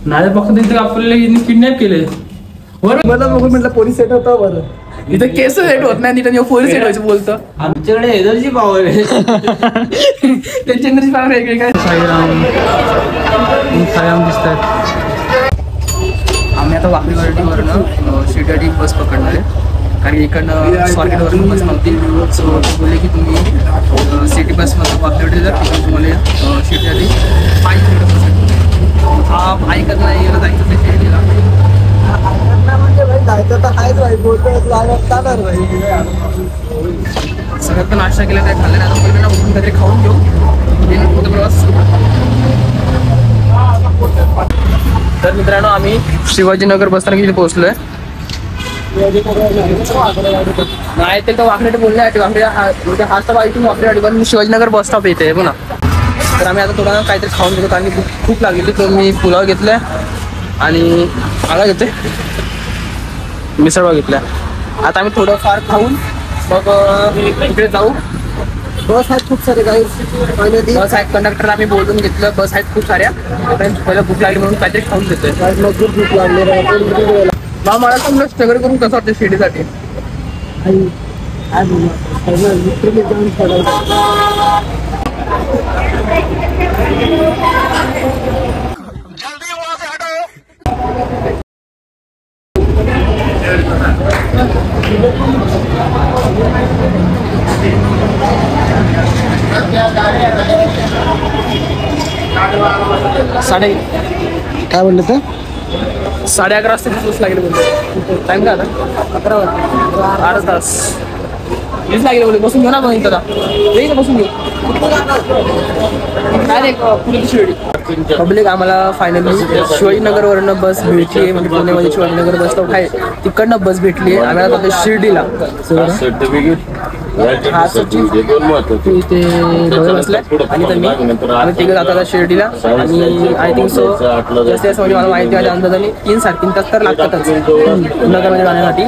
नाही फक्त तिथे आपल्याला किडनॅप केले. मला बघून म्हटलं पोलीस सेट होता बरं. इथं केस सेट होत नाही तिथं पोलीस सेट व्हायचं बोलतं. आमच्याकडे एनर्जी पॉवर आहे. त्यांची एनर्जी पॉवर वेगळी काय. सायराम दिसतात. आम्ही आता वाकडी शिर्डी बस पकडणार आहे कारण इकडनं स्वारगेटवरून बस नव्हती. सो ते बोलले की तुम्ही सिटी बसमध्ये वाकडी जर तिकडून तुम्हाला शिर्डी 5 किलोमीटर बस आहे. हा ऐकत नाही गेलं जायचं ते शिर्डीला. जायचं तर आहेच भाई. सगळ्यात पण नाश्ता केला काय खाल्लं नाही. पहिले ना उठून काहीतरी खाऊन घेऊ प्रवास. तर मित्रांनो आम्ही शिवाजीनगर बस स्थानक इथे पोहोचलोय. नाही ते वाकडेटे बोलले वाकडे हा स्टॉप इथून वाकडेवाडी पण शिवाजीनगर बस स्टॉप येते पुन्हा. तर आम्ही आता थोडा काहीतरी खाऊन घेतो कारण की खूप लागली. तर मी पुलाव घेतलाय आणि आला घेते मिसळपाव घेतल्या. आता आम्ही थोडंफार खाऊन मग इकडे जाऊ. बस आहेत खूप सारे काही बस आहेत. कंडक्टर आम्ही बोलून घेतलं. बस आहेत खूप साऱ्या. पहिलं भूक लागली म्हणून काहीतरी खाऊन घेतोय. भूक लागली. मला तर स्ट्रगल करून कसं वाटतं शिर्डीसाठी. साडे काय म्हणलं तर 11:30 वाजता बस लागेल बोलतो. टाइम का आता 11 वाजता. 8 तास मीच लागेल बोलले. बसून घेऊ ना पण इथं बसून घेऊ. डायरेक्ट पुणे शिर्डी. पब्लिक आम्हाला फायनली शिवाजीनगरवरनं बस भेटली आहे. म्हणजे पुण्यामध्ये शिवाजीनगर बस स्टॉप आहे तिकडनं बस भेटली आहे. आम्ही आता शिर्डीला इथे बसलाय आणि त्यांनी आम्ही तिकडे जातो शिर्डीला. आणि आय थिंक सो जास्तीत जास्त म्हणजे मला माहिती आहे अंदाजाने 3-3.5 तास तर लागतातच नगरमध्ये जाण्यासाठी.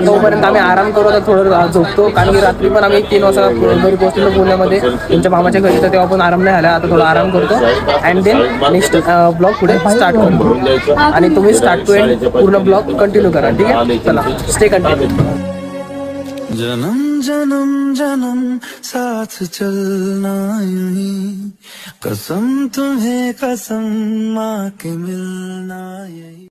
तोपर्यंत आम्ही आराम करू. आता थोडं झोपतो कारण की रात्री पण आम्ही 3 वाजता घरी पोहोचलो पुण्यामध्ये त्यांच्या मामाच्या घरी. तर तेव्हा पण आराम नाही झाला. आता थोडा आराम करतो अँड देन नेक्स्ट ब्लॉग पुढे स्टार्ट करतो. आणि तुम्ही स्टार्ट टू एंड पूर्ण ब्लॉग कंटिन्यू करा. ठीक आहे चला स्टे कंटिन्यू. जन्म जन्म जन्म साथ चलना यूं कसम तुम्हें कसम माँ के मिलना यही.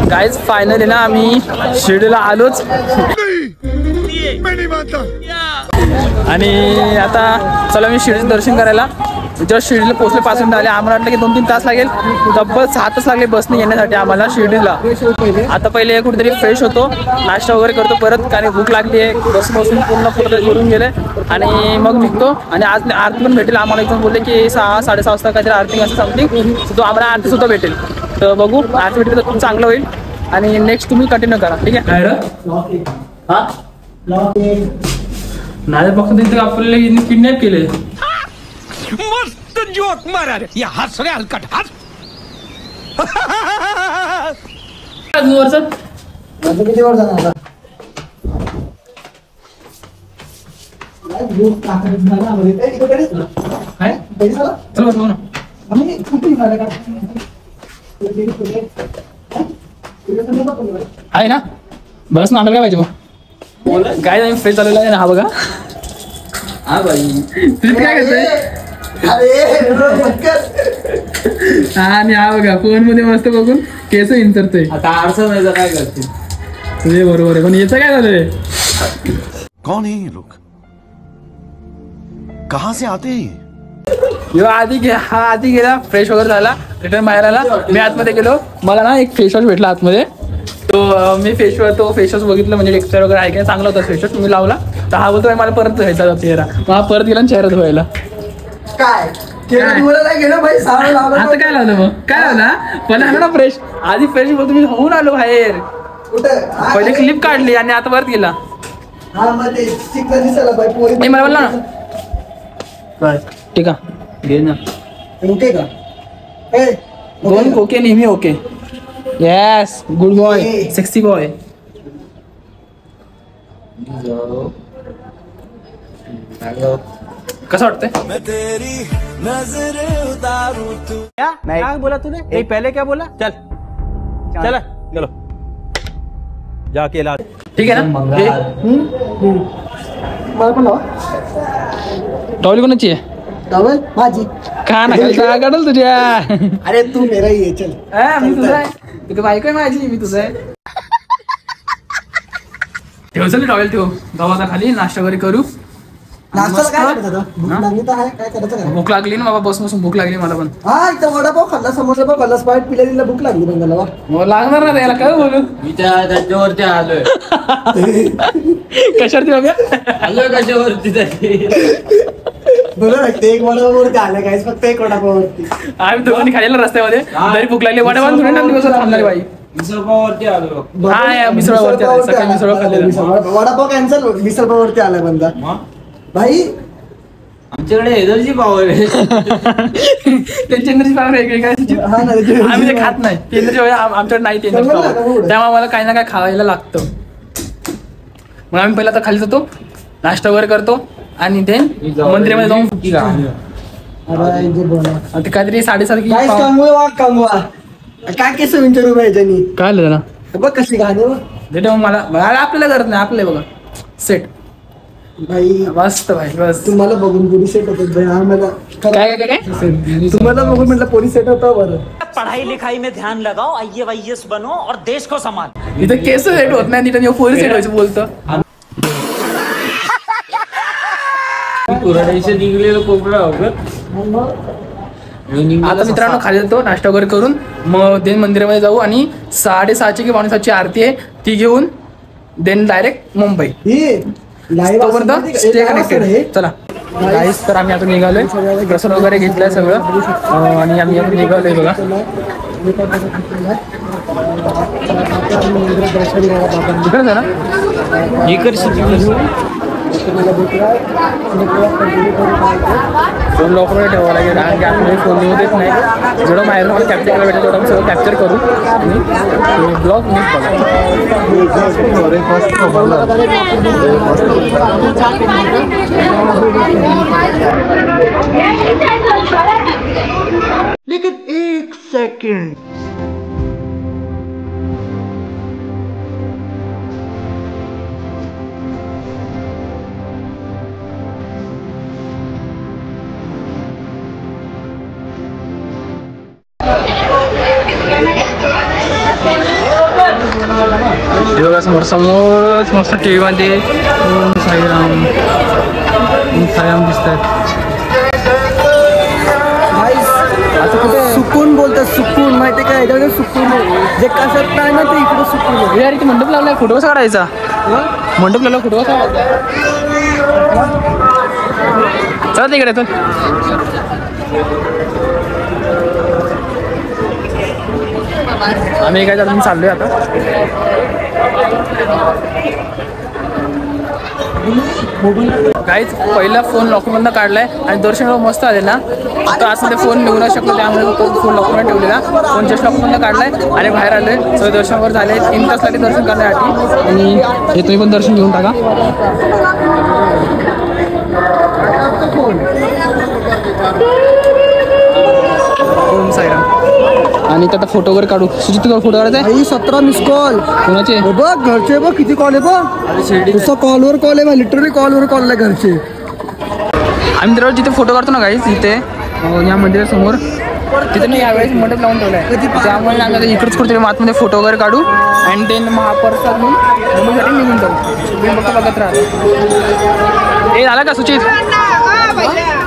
गाइज फायनली ना आम्ही शिर्डीला आलोच. आणि आता चला मी शिर्डीचं दर्शन करायला. जस्ट शिर्डीला पोहोचले 5 मिनिटं आले. आम्हाला वाटलं की 2-3 तास लागेल. तब्बल 6 तास लागले बसने येण्यासाठी आम्हाला शिर्डीला. आता पहिले कुठेतरी फ्रेश होतो नाश्ता वगैरे करतो परत कारण भूक लागली आहे. बस बसून पूर्ण करून गेले आणि मग निघतो. आणि आज आरती पण भेटेल आम्हाला. एकदम बोलले की 6-6:30 वाजता काहीतरी आरती असं समथिंग. तो आम्हाला आरती सुद्धा भेटेल. तर बघू आरती भेटेल तर खूप चांगलं होईल. आणि नेक्स्ट तुम्ही कंटिन्यू करा. ठीक आहे नाही फक्त तिथे आपल्याला किडनॅप केले. मस्त जोक मारा रे. या हस रे हलकट हस. किती वर जाणार आहे ना बस ना काय पाहिजे मग काय फ्रेश चालवला आहे ना. हा बघा हा भाई ट्रिप काय करतोय. आणि हा बघा फोन मध्ये मस्त बघून केस इंचरतोय. आता आरसा नाही काय करते तुझे बरोबर आहे. पण याचं काय झालंय. कौन है ये लोग कहाँ से आते हैं. हा आधी गेला फ्रेश वगैरे झाला रिटर्न बाहेर आला. मी आतमध्ये गेलो. मला ना एक फेस वॉश भेटला आतमध्ये. तो मी तो फेस वॉश बघितलं म्हणजे एक्सपायर वगैरे आहे काय चांगला होता फेस वॉश. मी लावला तर हा बोलतो मला परत धुवायचा चेहरा. मग हा परत गेला चेहरा धुवायला. काय गेलं भाई. आता काय लावलं मग काय लावला पण आलो ना फ्रेश. आधी फ्रेश बोलतो मी होऊन आलो बाहेर. पहिले क्लिप काढली आणि आता परत गेला. मला बोलला ना काय ठीक आहे घे ना. ओके का 2 ओके नेहमी okay. Yes good boy sexy boy. कसं वाटतंय? क्या बोला तूने? नहीं पहले क्या बोला? चल चल चलो जाके ला. ठीक आहे ना? मला पण लावा. टॉवेल कोणाची आहे? टॉवेल माझी. का ना काय काढल तुझ्या? अरे तू मेरा ही आहे, चल. मी तुझा आहे. तू बायको आहे माझी, मी तुझा आहे. ठेव चल टॉवेल ठेव. गावाचा खाली नाश्ता वगैरे करू. नाश्त्याला काय करायचं आता? भूक लागली तर आहे, काय करायचं काय? भूक लागली ना बाबा, बसून भूक लागली मला पण. हा इथं वडापाव खाल्ला, समोसा पाव खाल्ला, स्प्राईट पिल्या दिला, भूक लागली पण त्याला. मग लागणार ना त्याला, काय बोलू? मी त्याच्यावरती आलोय. कशावरती बाबा? आलोय कशावरती तरी. बरोबर वाटते, एक वडापाववरती आलं काय, फक्त एक वडापाववरती. आम्ही दोघांनी खाल्लेला रस्त्यामध्ये, तरी भूक लागली. वडापाव थोडी ना दिवस थांबणारी बाई. मिसळपावरती आलो. हा मिसळवरती आलाय, सकाळी मिसळ खाल्लेलं. वडापाव कॅन्सल, मिसळपाववरती आलाय बंदा. भाई आमच्याकडे एनर्जी पॉवर आहे. त्यांची एनर्जी पावर वेगळी काय तुझी? हा ना, आम्ही ते खात नाही. ती एनर्जी आमच्याकडे नाही, ती एनर्जी पावर. त्यामुळे आम्हाला काही ना काही खायला लागतं. मग आम्ही पहिला तर खाली जातो, नाश्ता वगैरे करतो आणि ते मंदिरामध्ये जाऊन अरे जे बोला. ते काहीतरी 7:30 काय कांगवा वा कांगवा, काय केस विंटर उभा याच्यानी. काय आलं त्याला? बघ कशी गाणी बघ. देते मग मला आपल्याला करत नाही, आपलं बघा सेट भाई. मस्त भाई, बस. तुम्हाला बघून पोलीस सेट होत भाई. आम्हाला काय काय काय तुम्हाला बघून म्हटलं पोलीस सेट होता बरं. पढ़ाई लिखाई में ध्यान लगाओ, IAS बनो और देश को संभालो. इथं केस सेट होत नाही, तिथं पोलीस सेट व्हायचं बोलतं. कुऱ्हाडीचं निघलेलं कोपरा वगैरे. आता मित्रांनो खाली जातो, नाश्ता वगैरे करून मग देन मंदिरामध्ये जाऊ आणि 6:30 की 5:45 आरती आहे, ती घेऊन देन डायरेक्ट मुंबई. तोपर्यंत स्टे कनेक्टेड. चला गाईस, तर आम्ही आता निघालोय, प्रसाद वगैरे घेतलाय सगळं आणि आम्ही आता निघालोय बघा. इकडे ना फोन लॉकरमध्ये ठेवावं लागेल, कारण की आपल्याला फोन येऊ देत नाही. जेवढं बाहेर मला कॅप्चर करायला भेटेल तेवढं सगळं कॅप्चर करू आणि ब्लॉग नीट बघा. लेकिन एक सेकंड. समोर समोर मस्त टीव्ही मध्ये ओम साईराम दिसतात. आता कुठे सुकून बोलतात, सुकून माहिती काय, याच्यामध्ये सुकून जे कसं नाही ना ते इकडे सुकून आहे. यार इथे मंडप लावलाय, फोटो कसा काढायचा? मंडप लावला, फोटो कसा काढायचा? चला तिकडे चल. आम्ही काय चालून चाललोय आता. काहीच पहिला फोन लॉकरमधनं काढलाय आणि दर्शन मस्त आले ना. आता आतमध्ये फोन निघू नाही शकलो, त्यामुळे तो फोन लॉकरमध्ये ठेवलेला. फोन जस्ट लॉकरमधनं काढलाय आणि बाहेर आलोय. सगळे दर्शन वगैरे झाले, 3 तास लागले दर्शन करण्यासाठी. आणि हे तुम्ही पण दर्शन घेऊन टाका. ओम साईराम. आणि आता फोटो वगैरे काढू. सुजित तुला फोटो काढायचा आहे? 17 मिस कॉल. कोणाचे? बघ घरचे बघ किती कॉल आहे बघ. नुसतं कॉलवर कॉल आहे, लिटरली कॉलवर कॉल आहे घरचे. आम्ही दररोज जिथे फोटो काढतो ना गाईस, इथे या मंदिरासमोर, तिथे मी यावेळेस मंडप लावून ठेवलाय. त्यामुळे आम्ही इकडेच कुठेतरी आतमध्ये फोटो वगैरे काढू आणि देन महाप्रसाद घेऊन मुंबईसाठी निघून जाऊ. तुम्ही फक्त बघत राहा. हे झालं का सुचित?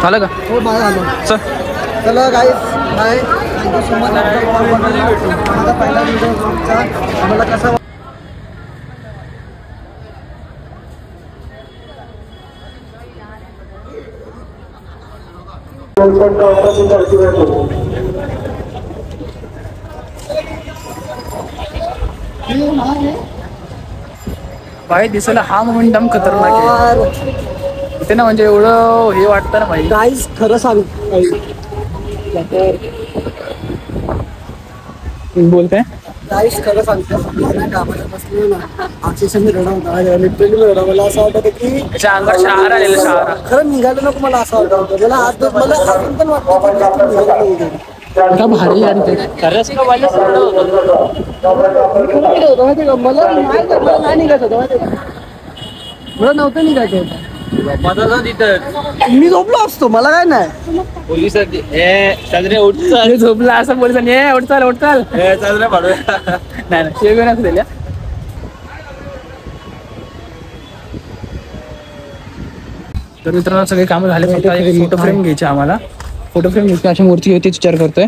झालं का? हो माझं झालं. चल चला गाईस, बाय. Thank you so much. माझा पहिला व्हिडिओ तुमचा मला कसा भाई दिसायला हा मोमेंट एकदम खतरनाक आहे. इथे ना म्हणजे एवढं हे वाटतं ना भाई. गाईस खरं सांग, बोलते काहीच खरं सांगतो कामाला बसलो ना अक्षरशः मी रडवतो लिटरली मी रडवतो. मला असं वाटतं की त्याच्या अंगात शहारा आलेलं शहारा. खरं निघालं नको मला असं वाटतं. मला अजून पण वाटतं की निघालं नाही. का भारी यार ते. मला नाही निघायचं होतं माहिती का? मला नव्हतं निघायचं होतं. मी झोपलो असतो मला काय नाही. पोलिसांची साजरे उठतात ते झोपला असं पोलिसांनी उठचाल उठचाल साजरे पाडूया. नाही नाही शिव घेऊन दिल्या. तर मित्रांनो सगळे कामं झाले. फक्त एक फोटो फ्रेम घ्यायची आम्हाला. फोटो फ्रेम घ्यायची अशी मूर्ती घ्यायची विचार करतोय.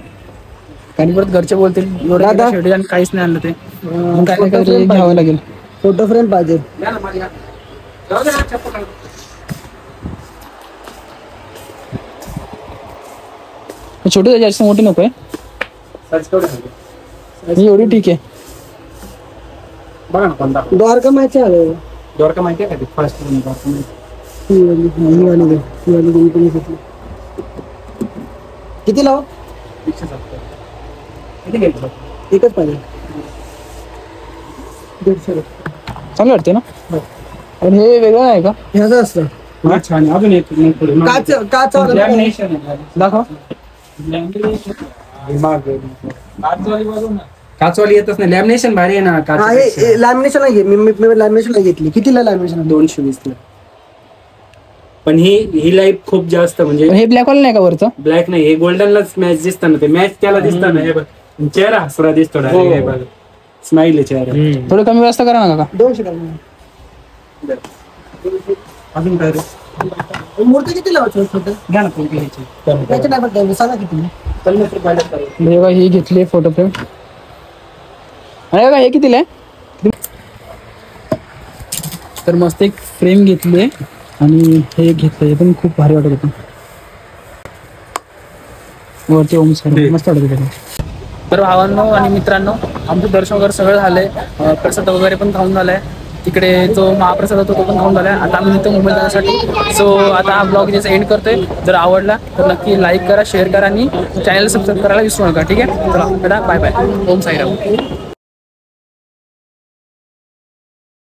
आणि परत घरचे बोलतील दादा शेवटी आणि काहीच नाही आणलं ते मग काय नाही काहीतरी घ्यावं लागेल. फोटो फ्रेम पाहिजे. छोटी जास्त मोठी नकोय. ही एवढी ठीक आहे. बघा ना कोणता द्वारका माहिती आहे. द्वारका माहिती आहे का ते फर्स्ट किती लाव एकच पाहिजे. चांगलं वाटते ना. पण हे वेगळं आहे का. ह्याचं असतं छान अजून एक काच काच दाखव. काचवाली येतच नाही. लॅमिनेशन भारी आहे ना. लॅमिनेशन आहे. मी लॅमिनेशन घेतली. कितीला लॅमिनेशन 220 ला. पण ही लाईट खूप जास्त म्हणजे हे ब्लॅक वाला नाही का वरचं. ब्लॅक नाही हे गोल्डनलाच मॅच दिसत ना. ते मॅच त्याला दिसत ना. हे बघ चेहरा हसरा दिसतो. स्माइल आहे चेहरा. थोडं कमी जास्त करा ना काका. 200 अजून काय रे? मूर्ती किती लावायची फोटो घ्या ना कोणती घ्यायची. त्याच्या नाही बघता सांगा किती. 50 रुपयाला. हे बघा ही घेतली फोटो फ्रेम. अरे बघा हे कितीला आहे. तर मस्त एक फ्रेम घेतली आणि हे घेतलं. हे पण खूप भारी वाटत होतं. वरती ओम साई मस्त वाटत होतं. तर भावांनो आणि मित्रांनो आमचं दर्शन वगैरे सगळं झालंय. प्रसाद वगैरे पण खाऊन झालाय. तिकडे जो महाप्रसाद होता तो पण खाऊन झालाय. आता आम्ही निघतो मुंबईला जाण्यासाठी. सो आता हा ब्लॉग इथे एंड करतोय. जर आवडला तर नक्की लाईक करा शेअर करा आणि चॅनल सबस्क्राईब करायला विसरू नका. ठीक आहे चला बाय बाय. ओम साईराम.